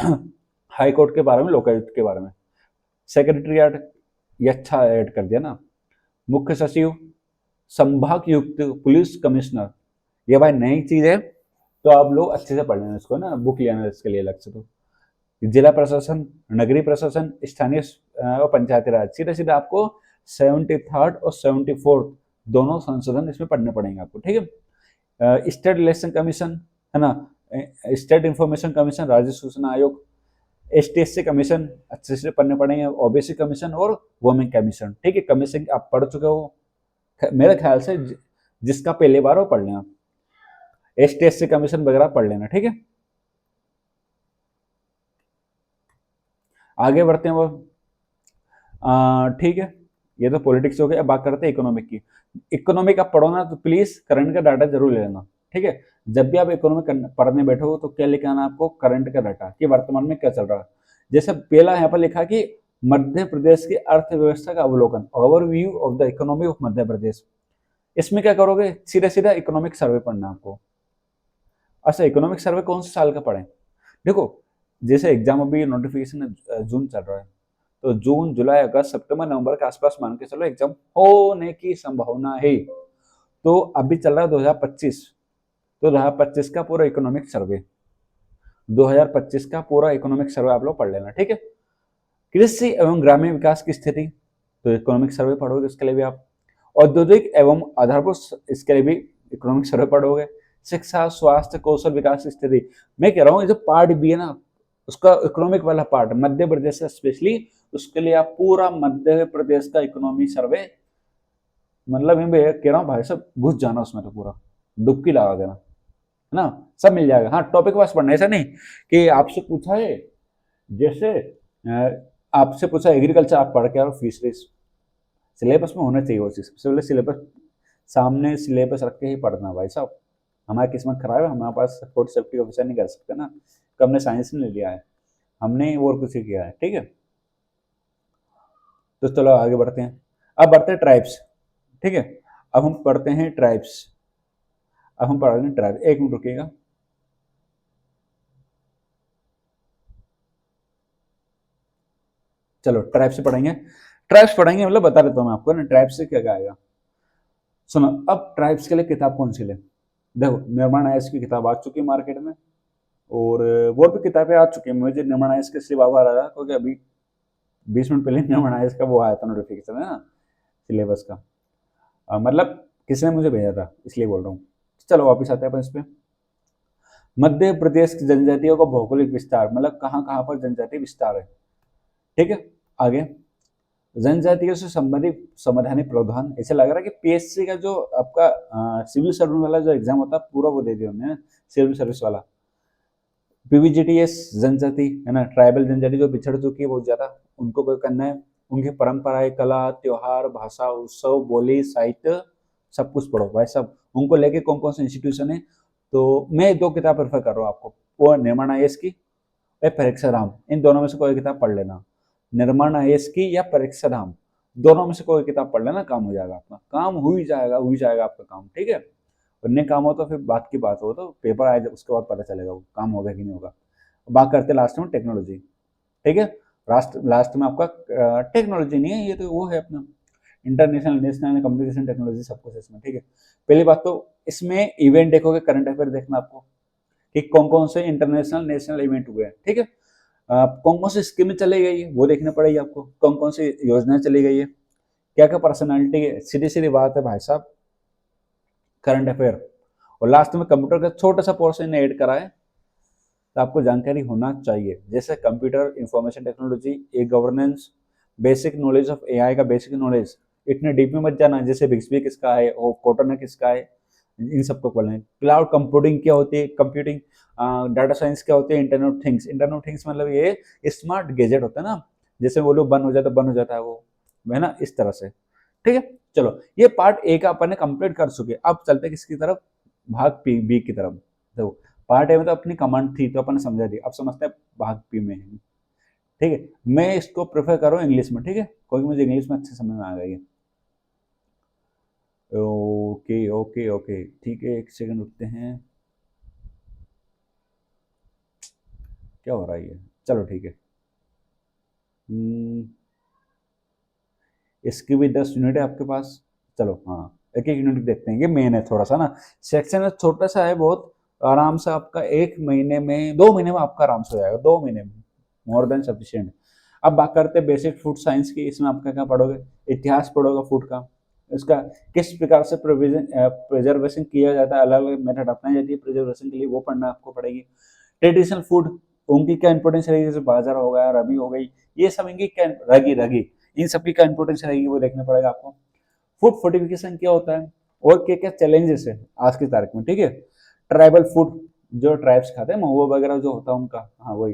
S1: हाई कोर्ट के बारे में, लोकायुक्त के बारे में, सेक्रेटरीट, ये अच्छा ऐड कर दिया ना, मुख्य सचिव, संभागयुक्त पुलिस कमिश्नर, ये भाई नई चीज है, तो आप लोग अच्छे से पढ़ लेना इसको ना, बुक लेना इसके लिए अलग से। तो जिला प्रशासन, नगरीय प्रशासन, स्थानीय और पंचायती राज, सीधा सीधा आपको 73rd और 74th दोनों संशोधन इसमें पढ़ने पड़ेंगे आपको, ठीक है। स्टेट इलेक्शन कमीशन, है ना, स्टेट इंफॉर्मेशन कमीशन, राज्य सूचना आयोग, एसटीएससी कमीशन अच्छे से पढ़ने पड़ेंगे, ओबीसी कमीशन और वुमेन कमीशन, ठीक है। कमीशन आप पढ़ चुके हो मेरे ख्याल से, जिसका पहली बार हो पढ़ लेना, एसटीएससी कमीशन वगैरह पढ़ लेना, ठीक है। आगे बढ़ते हैं वो, ठीक है, ये तो पॉलिटिक्स हो गया। अब बात करते हैं इकोनॉमिक की। इकोनॉमिक आप पढ़ो ना तो प्लीज करंट का डाटा जरूर ले लेना, ठीक है। जब भी आप इकोनॉमिक पढ़ने बैठो तो क्या लेके आना आपको, करंट का डाटा कि वर्तमान में क्या चल रहा है। जैसे पहला यहाँ पर लिखा कि मध्य प्रदेश की अर्थव्यवस्था का अवलोकन, overview of the economy of Madhya Pradesh. इसमें क्या करोगे, सीधा सीधा इकोनॉमिक सर्वे पढ़ना आपको। अच्छा, इकोनॉमिक सर्वे कौन से साल का पढ़े, देखो जैसे एग्जाम अभी नोटिफिकेशन जून चल रहा है, तो जून जुलाई अगस्त सितंबर नवंबर के आसपास मान के चलो एग्जाम होने की संभावना है, तो अभी चल रहा है 2025, तो 2025 का पूरा इकोनॉमिक सर्वे, 2025 का पूरा इकोनॉमिक सर्वे आप लोग पढ़ लेना, ठीक है। कृषि एवं ग्रामीण विकास की स्थिति, तो इकोनॉमिक सर्वे पढ़ोगे उसके लिए भी आप। औद्योगिक एवं आधारभूत, इसके लिए भी इकोनॉमिक सर्वे पढ़ोगे। शिक्षा, स्वास्थ्य, कौशल विकास की स्थिति, मैं कह रहा हूँ ये जो पार्ट बी है ना, उसका इकोनॉमिक वाला पार्ट मध्य प्रदेश से स्पेशली, उसके लिए आप पूरा मध्य प्रदेश का इकोनॉमी सर्वे, मतलब मैं कह रहा हूँ भाई साहब घुस जाना उसमें, तो पूरा डुबकी लगा देना, है ना, सब मिल जाएगा। हाँ, टॉपिक वाइज पढ़ना, ऐसा नहीं कि आपसे पूछा है, जैसे आपसे पूछा एग्रीकल्चर आप पढ़ के आओ, फिशरीज, सिलेबस में होना चाहिए वो चीज़। सबसे पहले सिलेबस सामने, सिलेबस रख के ही पढ़ना भाई साहब। हमारी किस्मत खराब है, हमारे पास फूड सेफ्टी ऑफिसर नहीं कर सकते ना, तो हमने साइंस में ले लिया है, हमने और कुछ ही किया है, ठीक है। तो चलो आगे बढ़ते हैं। अब बढ़ते हैं ट्राइब्स, ठीक है। अब हम पढ़ते हैं ट्राइब्स, अब हम पढ़ रहे हैं ट्राइब, एक मिनट रुकिएगा। चलो ट्राइब से पढ़ेंगे, ट्राइब्स पढ़ेंगे, मतलब बता देता हूँ मैं आपको ना ट्राइब्स से क्या क्या आएगा। सुनो, अब ट्राइब्स के लिए किताब कौन सी ले, देखो निर्माण आयस की किताब आ चुकी है मार्केट में, और वो भी किताबें आ चुकी है। मुझे निर्माण आयस के सिर्फ आ रहा था क्योंकि अभी 20 मिनट पहले निर्माण आयस का वो आया था नोटिफिकेशन, है ना, सिलेबस का। मतलब किसी ने मुझे भेजा था, इसलिए बोल रहा हूँ। चलो वापिस आते हैं अपन इस पे। मध्य प्रदेश की जनजातियों का भौगोलिक विस्तार, मतलब कहाँ कहाँ पर जनजाति विस्तार है, ठीक है। आगे, जनजातियों से संबंधित समाधानी प्रावधान, ऐसे लग रहा है कि पीएससी का जो आपका सिविल सर्विस वाला जो एग्जाम होता है पूरा वो दे दिया उन्होंने, सिविल सर्विस वाला। पीवीजीटीएस जनजाति, है ना, ट्राइबल जनजाति जो पिछड़ चुकी है बहुत ज्यादा, उनको कोई करना है। उनकी परंपराएं, कला, त्योहार, भाषा, उत्सव, बोली, साहित्य, सब कुछ पढ़ो भाई सब। उनको लेके कौन कौन से इंस्टीट्यूशन है, तो मैं दो किताब प्रेफर कर रहा हूँ आपको, वो निर्माण आईएएस की या परीक्षा राम, इन दोनों में से कोई किताब पढ़ लेना। निर्माण आईएएस की या परीक्षा राम, दोनों में से कोई किताब पढ़ लेना, काम हो जाएगा अपना, काम हो ही जाएगा आपका काम, ठीक है। और नहीं काम हो तो फिर बात की बात हो, तो पेपर आए उसके बाद पता चलेगा वो काम होगा कि नहीं होगा। बात करते लास्ट में टेक्नोलॉजी, ठीक है। लास्ट में आपका टेक्नोलॉजी नहीं है ये, तो वो है अपना इंटरनेशनल, नेशनल कम्युनिकेशन टेक्नोलॉजी, सब कुछ इसमें, ठीक है। पहली बात तो इसमें इवेंट देखोगे, करंट अफेयर देखना आपको कि कौन कौन से इंटरनेशनल नेशनल इवेंट हुए हैं, ठीक है। कौन कौन सी स्कीमें चली गई है वो देखना पड़ेगी आपको, कौन कौन सी योजनाएं चली गई है, क्या क्या पर्सनैलिटी है, सीधी सीधी बात है भाई साहब, करंट अफेयर। और लास्ट में कंप्यूटर का छोटा सा पोर्शन ऐड करा है, तो आपको जानकारी होना चाहिए, जैसे computer, information technology, A governance, basic knowledge of AI का बेसिक नॉलेज, इतने डीप में मत जाना, जैसे बिक्सबी किसका है और कोटन किसका है, इन सबको पढ़ना है। क्लाउड कंप्यूटिंग क्या होती है, कंप्यूटिंग, डाटा साइंस क्या होती है, इंटरनेट थिंग्स, इंटरनेट थिंग्स मतलब ये स्मार्ट गैजेट होता है ना, जैसे वो लोग बंद हो जाए तो बंद हो जाता है वो, है ना, इस तरह से, ठीक है। चलो ये पार्ट ए का अपन ने कंप्लीट कर चुके, अब चलते हैं किसकी तरफ, भाग पी बी की तरफ। देखो पार्ट ए में तो अपनी कमांड थी तो अपन ने समझा दी, अब समझते हैं भाग पी में है, ठीक है। मैं इसको प्रेफर कर रहा हूँ इंग्लिश में, ठीक है, क्योंकि मुझे इंग्लिश में अच्छे समझ में आ गई है। ओके ओके ओके, ठीक है, एक सेकंड रुकते हैं, क्या हो रहा है ये, चलो ठीक है। इसकी भी 10 यूनिट है आपके पास, चलो हाँ, एक एक यूनिट देखते हैं, ये मेन है थोड़ा सा ना, सेक्शन छोटा सा है बहुत, आराम से आपका 1 महीने में 2 महीने में आपका आराम से हो जाएगा, 2 महीने में मोर देन सफिशियंट। अब बात करते हैं बेसिक फूड साइंस की, इसमें आपका क्या पढ़ोगे, इतिहास पढ़ोगे फूड का, इसका किस प्रकार से प्रिजर्वेशन किया जाता है, अलग अलग मेथड अपनाई जाती है प्रिजर्वेशन के लिए, वो पढ़ना आपको पड़ेगी। ट्रेडिशनल फूड, उनकी क्या इंपॉर्टेंस रहेगी, जैसे बाजरा हो गया, रबी हो गई, ये सब इनकी क्या, रगी रगी, इन सबकी क्या इंपॉर्टेंस रहेगी वो देखना पड़ेगा आपको। फूड फोर्टिफिकेशन क्या होता है और क्या क्या चैलेंजेस है आज की तारीख में, ठीक है। ट्राइबल फूड, जो ट्राइब्स खाते हैं महुआ वगैरह जो होता है उनका, हाँ वही।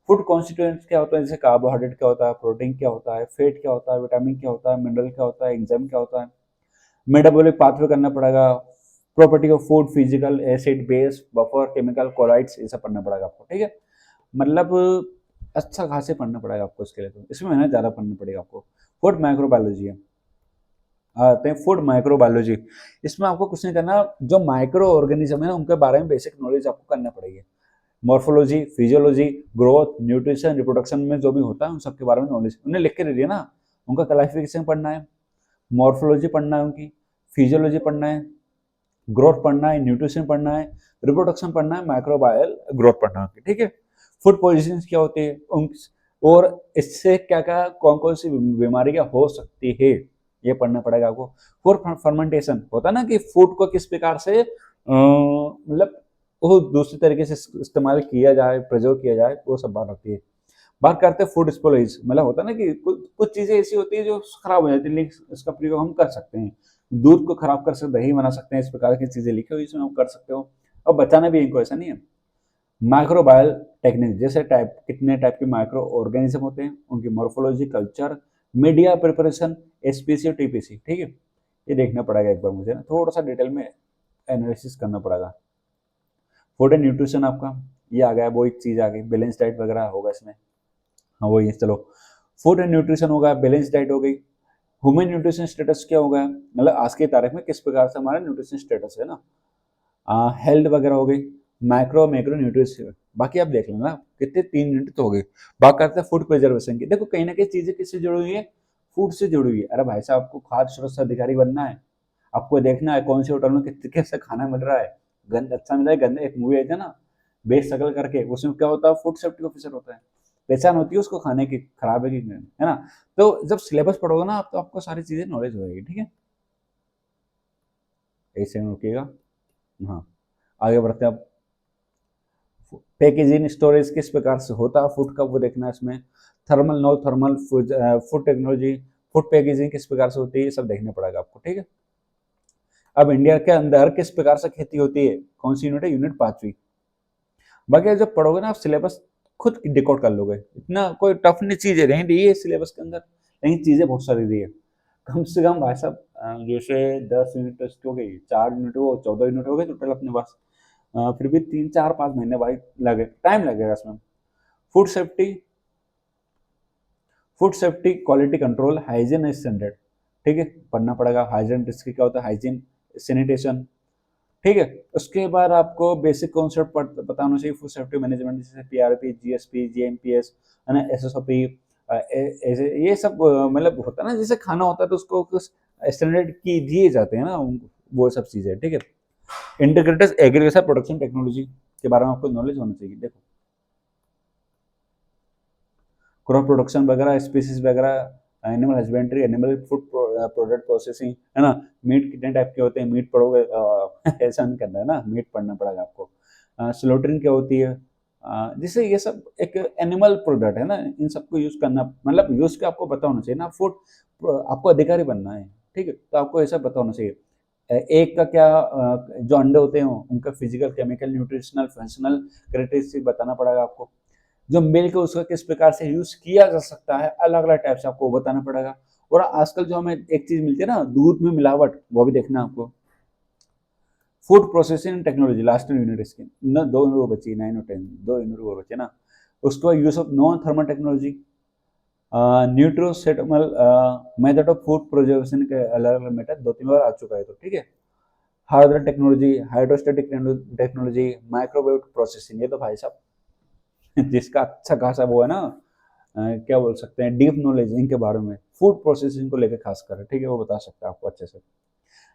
S1: फूड कॉन्स्टिट्यूएंट्स क्या होता है, जैसे कार्बोहाइड्रेट क्या होता है, प्रोटीन क्या होता है, फैट क्या होता है, विटामिन क्या होता है, मिनरल क्या होता है, एंजाइम क्या होता है, मेटाबॉलिक पाथवे करना पड़ेगा, property of food, physical, acid, base, buffer, chemical, colloids, ये सब पढ़ना पड़ेगा आपको, ठीक है। मतलब अच्छा खासे पढ़ना पड़ेगा आपको इसके लिए, तो इसमें मेहनत ज़्यादा पढ़नी पड़ेगी आपको। फूड माइक्रोबायोलॉजी है, आते हैं फूड माइक्रोबायोलॉजी, इसमें आपको कुछ नहीं करना, जो माइक्रो ऑर्गेनिज्म है ना उनके बारे में बेसिक नॉलेज आपको करना पड़ेगी। Morphology, physiology, growth, nutrition, reproduction में जो भी होता है उन सबके बारे में नॉलेज उन्हें लिख के दे दिया ना, उनका क्लासिफिकेशन पढ़ना है, मॉर्फोलॉजी पढ़ना है, उनकी फिजियोलॉजी पढ़ना है, ग्रोथ पढ़ना है, न्यूट्रिशन पढ़ना है, रिप्रोडक्शन पढ़ना है, माइक्रोबायल ग्रोथ पढ़ना है, ठीक है। फूड पॉइजन क्या होती है और इससे क्या क्या कौन कौन सी बीमारियां हो सकती है ये पढ़ना पड़ेगा आपको। फूड फर्मेंटेशन होता है ना कि फूड को किस प्रकार से मतलब वो दूसरी तरीके से इस्तेमाल किया जाए, प्रिजर्व किया जाए, वो सब बात होती है। बात करते हैं फूड स्पॉइलेज, मतलब होता है ना कि कुछ चीजें ऐसी होती है जो खराब हो जाती है, लेकिन इसका प्रयोग हम कर सकते हैं। दूध को खराब कर सकते, दही बना सकते हैं, इस प्रकार की चीजें लिखी हुई इसमें हम कर सकते हो, और बचाना भी इनको, ऐसा नहीं है। माइक्रोबायल टेक्निक, जैसे टाइप कितने टाइप के माइक्रो ऑर्गेनिज्म होते हैं, उनकी morphology, culture, media preparation, SPC और टीपीसी, ठीक है। ये देखना पड़ेगा एक बार मुझे ना, थोड़ा सा डिटेल में एनालिसिस करना पड़ेगा। फूड एंड न्यूट्रिशन आपका ये आ गया, वो एक चीज आ गई, बैलेंस डाइट वगैरह होगा इसमें। हाँ वही है, चलो। फूड एंड न्यूट्रिशन होगा, बैलेंस डाइट हो गई। ह्यूमन न्यूट्रिशन स्टेटस क्या होगा, मतलब आज की तारीख में किस प्रकार से हमारा न्यूट्रिशन स्टेटस है ना। हेल्थ वगैरह हो गई, माइक्रो मैक्रो न्यूट्रिशन, बाकी आप देख लेना कितने 3 यूनिट तो हो गई। बात करते हैं फूड प्रिजर्वेशन की। देखो कहीं ना कहीं चीजें किससे जुड़ी हुई है, फूड से जुड़ी हुई है। अरे भाई साहब, आपको खाद्य सुरक्षा अधिकारी बनना है, आपको देखना है कौन सी होटल में किस कैसे खाना मिल रहा है, गंद अच्छा मिल रहा है, गंदे। एक मूवी आई थी ना बेस्ट शकल करके, उसमें क्या होता है, फूड सेफ्टी ऑफिसर होता है, पहचान होती है उसको खाने की, खराब है कि नहीं, है ना। तो जब सिलेबस पढ़ोगे ना आप, तो आपको सारी चीजें नॉलेज हो जाएगी, ठीक है। ऐसे में रुकिएगा। हाँ, आगे बढ़ते हैं अब। पैकेजिंग स्टोरेज किस प्रकार से होता है फूड का, वो देखना है इसमें। Thermal no thermal food technology, food packaging किस प्रकार से होती है, ये सब देखना पड़ेगा आपको, ठीक है। अब इंडिया के अंदर किस प्रकार से खेती होती है, कौन सी यूनिट है, यूनिट 5वीं। बाकी जब पढ़ोगे ना आप सिलेबस खुद डिकोड कर लोगे, इतना कोई टफ नहीं चीजें नहीं दी है सिलेबस के अंदर, लेकिन चीजें बहुत सारी दी है। कम से कम भाई साहब जैसे 10 यूनिट टेस्ट हो गई, 4 यूनिट हो, 14 यूनिट हो गए टोटल अपने पास। फिर भी 3 4 5 महीने भाई लगे, टाइम लगेगा इसमें। Food safety, food safety, quality control, hygiene standard, ठीक है, पढ़ना पड़ेगा। हाइजीन रिस्क क्या होता है, हाइजीन, सैनिटेशन, ठीक है। उसके बाद आपको बेसिक कॉन्सेप्ट पता होना चाहिए फूड सेफ्टी मैनेजमेंट, जैसे पीआरपी, जीएसपी, जीएमपीएस, है ना, एसएसओपी, ऐसे ये सब मतलब होता है ना, जैसे खाना होता है तो उसको कुछ स्टैंडर्ड की दिए जाते हैं ना, वो सब चीजें, ठीक है। इंटीग्रेटेड एग्रीकल्चर प्रोडक्शन टेक्नोलॉजी के बारे में आपको नॉलेज होना चाहिए। देखो क्रॉप प्रोडक्शन वगैरह, स्पीसीज वगैरह, animal husbandry, animal food product processing, है ना। मीट कितने टाइप के होते हैं, मीट पढ़ोगे ऐसा नहीं करना है ना, मीट पढ़ना पड़ेगा आपको। स्लोटरिंग क्या होती है, जैसे ये सब एक एनिमल प्रोडक्ट है ना, इन सबको यूज करना, मतलब यूज का आपको पता होना चाहिए ना। फूड आपको अधिकारी बनना है, ठीक है, तो आपको ऐसा पता होना चाहिए। एक का क्या जो अंडे होते हैं उनका physical, chemical, nutritional, functional characteristic बताना पड़ेगा आपको। जो मिल्क है उसका किस प्रकार से यूज किया जा सकता है, अलग अलग टाइप से आपको बताना पड़ेगा। और आजकल जो हमें एक चीज मिलती है ना, दूध में मिलावट, वो भी देखना है आपको। Food processing technology, last unit इसकी न, 2 यूनिट बची, 9 और 10, 2 यूनिट वो बचे ना। उसको use of non thermal technology, न्यूट्रोसेटमल मेथड ऑफ फूड प्रिजर्वेशन के अलग अलग मेथड 2 3 बार आ चुका है, तो ठीक है। Harder technology, hydrostatic technology, microwave processing, ये तो भाई साहब जिसका अच्छा खासा वो है ना, क्या बोल सकते हैं, डीप नॉलेज इनके बारे में, फूड प्रोसेसिंग को लेकर खास कर, ठीक है, वो बता सकता है आपको अच्छे से।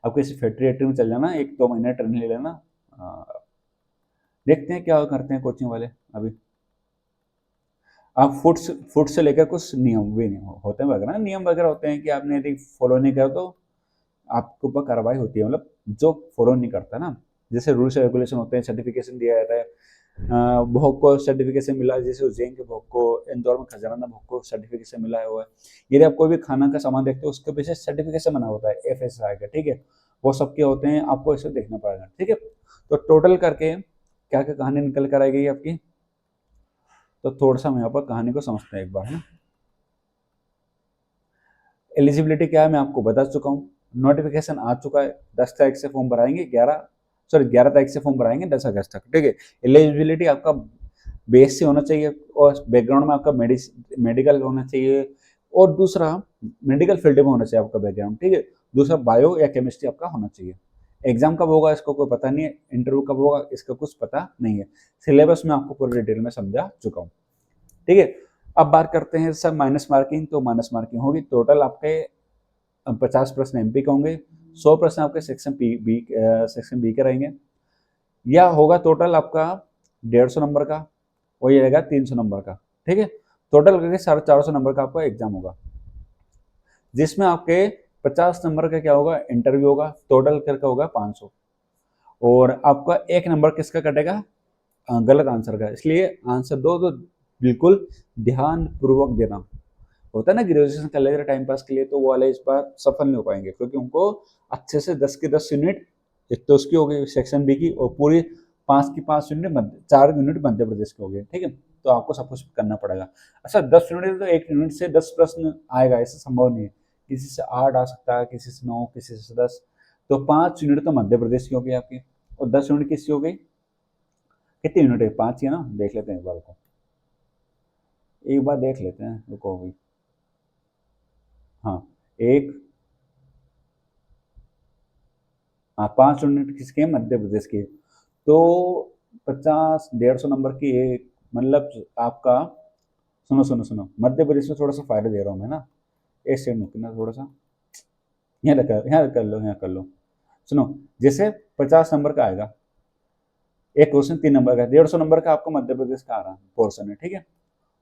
S1: आप किसी फैक्ट्री वैक्ट्री में चल जाना, 1 2 महीने ट्रेनिंग ले लेना। देखते हैं क्या करते हैं कोचिंग वाले अभी। आप फूड से लेकर कुछ नियम भी नहीं होते हैं वगैरह, नियम वगैरह होते हैं कि आपने यदि फॉलो नहीं किया तो आपके ऊपर कार्रवाई होती है, मतलब जो फॉलो नहीं करता ना। जैसे रूल्स रेगुलेशन होते हैं, सर्टिफिकेशन दिया जाता है। भोग को सर्टिफिकेशन मिला है, जैसे उज्जैन के भोग को, इंदौर में खजराना भोग को सर्टिफिकेशन मिला हुआ है। यदि आप कोई भी खाना का सामान देखते हो उसके पीछे सर्टिफिकेशन बना होता है एफएसएसआई का, ठीक है। वो सबके होते हैं, आपको इसे देखना पड़ेगा, ठीक है। तो टोटल करके क्या क्या कहानी निकल कर आएगी आपकी, तो थोड़ा सा हम यहाँ पर कहानी को समझते हैं एक बार, है ना। एलिजिबिलिटी क्या है मैं आपको बता चुका हूँ, नोटिफिकेशन आ चुका है, 10 तारीख से फॉर्म भराएंगे, 11 तारीख से फॉर्म भराएंगे 10 अगस्त तक, ठीक है। एलिजिबिलिटी आपका बीएससी होना चाहिए, और बैकग्राउंड में आपका मेडिकल होना चाहिए, और दूसरा मेडिकल फील्ड में होना चाहिए आपका बैकग्राउंड, ठीक है। दूसरा बायो या केमिस्ट्री आपका होना चाहिए। एग्जाम कब होगा इसको कोई पता नहीं है, इंटरव्यू कब होगा इसका कुछ पता नहीं है। सिलेबस में आपको पूरी डिटेल में समझा चुका हूँ, ठीक है। अब बात करते हैं सर माइनस मार्किंग, तो माइनस मार्किंग होगी, टोटल आपके 50 प्रश्न एमपी के होंगे, 100 प्रश्न आपके सेक्शन बी के रहेंगे, या होगा टोटल आपका 150 नंबर का, और ये रहेगा 300 नंबर का। ठीक है, टोटल करके 450 नंबर का आपका एग्जाम होगा, जिसमें आपके 50 नंबर का क्या होगा, इंटरव्यू होगा, टोटल करके होगा 500। और आपका 1 नंबर किसका कटेगा, गलत आंसर का। इसलिए आंसर दो तो बिल्कुल ध्यान पूर्वक देना। होता है ना ग्रेजुएशन कर लेते टाइम पास के लिए, तो वो वाले इस बार सफल नहीं हो पाएंगे, क्योंकि उनको अच्छे से 10 की 10 यूनिट, एक तो उसकी हो गई सेक्शन बी की, और पूरी 5 की 5 यूनिट 4 यूनिट मध्य प्रदेश की हो गई। ठीक है, तो आपको सब कुछ करना पड़ेगा। अच्छा 10 यूनिट, तो एक यूनिट से 10 प्रश्न आएगा ऐसा संभव नहीं है, किसी से 8 आ सकता है, किसी से 9, किसी से 10। तो 5 यूनिट तो मध्य प्रदेश की हो गई आपकी, और 10 यूनिट किसकी हो गई, कितनी यूनिट है, 5 ही है ना, देख लेते हैं एक बार देख लेते हैं, रुको अभी। हाँ, एक, हाँ 5 यूनिट किसके हैं, मध्य प्रदेश के। तो 50 150 नंबर की एक, मतलब आपका, सुनो सुनो सुनो, मध्य प्रदेश में थोड़ा सा फायदा दे रहा हूँ मैं ना, एक सेकंड रुकना थोड़ा सा, यहाँ कर लो। सुनो, जैसे 50 नंबर का आएगा, एक क्वेश्चन 3 नंबर का, 150 नंबर का आपको मध्य प्रदेश का आ रहा है पोर्सन है। ठीक है,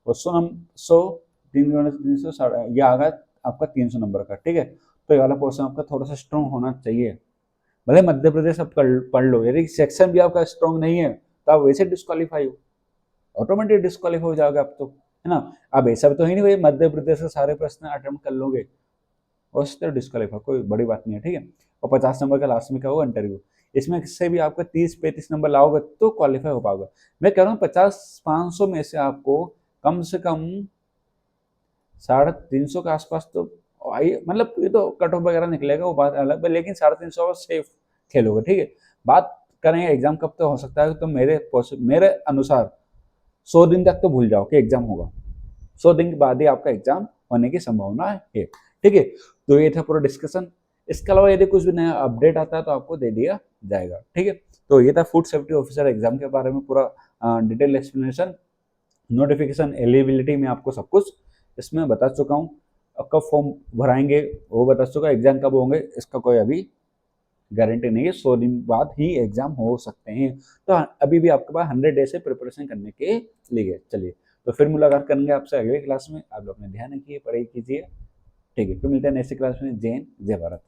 S1: और 100 300 ये आगा आपका 300 नंबर का। ठीक है, तो ये वाला पोर्सन आपका थोड़ा सा स्ट्रॉन्ग होना चाहिए। भले मध्य प्रदेश आप पढ़ लो, यदि सेक्शन भी आपका स्ट्रॉन्ग नहीं है तो आप वैसे डिस्क्वालीफाई हो, ऑटोमेटिक डिस्क्वालीफाई हो जाओगे आप तो, है ना। अब ऐसा भी तो है नहीं भाई मध्य प्रदेश के सारे प्रश्न अटेम्प्ट कर लोगे और उस तरह डिस्क्वालीफाई, कोई बड़ी बात नहीं है। ठीक है, और 50 नंबर का लास्ट में क्या होगा, इंटरव्यू। इसमें किससे भी आपका 30-35 नंबर लाओगे तो क्वालिफाई हो पाओगे। मैं कह रहा हूँ 50-500 में से आपको कम से कम 350 के आसपास तो आई, मतलब ये तो कट ऑफ वगैरह निकलेगा, वो बात अलग है, लेकिन 350 सेफ खेलोगे। ठीक है, बात करें एग्जाम कब तक हो सकता है, तो मेरे अनुसार 100 दिन तक तो भूल जाओ कि एग्जाम होगा, 100 दिन के बाद ही आपका एग्जाम होने की संभावना है। ठीक है, तो ये था पूरा डिस्कशन। इसके अलावा यदि कुछ भी नया अपडेट आता है तो आपको दे दिया जाएगा। ठीक है, तो ये था फूड सेफ्टी ऑफिसर एग्जाम के बारे में पूरा डिटेल एक्सप्लेनेशन, नोटिफिकेशन, एलिजिबिलिटी में आपको सब कुछ इसमें बता चुका हूँ। कब फॉर्म भराएंगे वो बता चुका, एग्जाम कब होंगे इसका कोई अभी गारंटी नहीं है, 100 दिन बाद ही एग्जाम हो सकते हैं। तो अभी भी आपके पास 100 डे से प्रिपरेशन करने के लिए। चलिए, तो फिर मुलाकात करेंगे आपसे अगले क्लास में। आप लोग अपने ध्यान रखिए, पढ़ाई कीजिए। ठीक है, फिर मिलते हैं नेक्स्ट क्लास में। जय हिंद, जय भारत।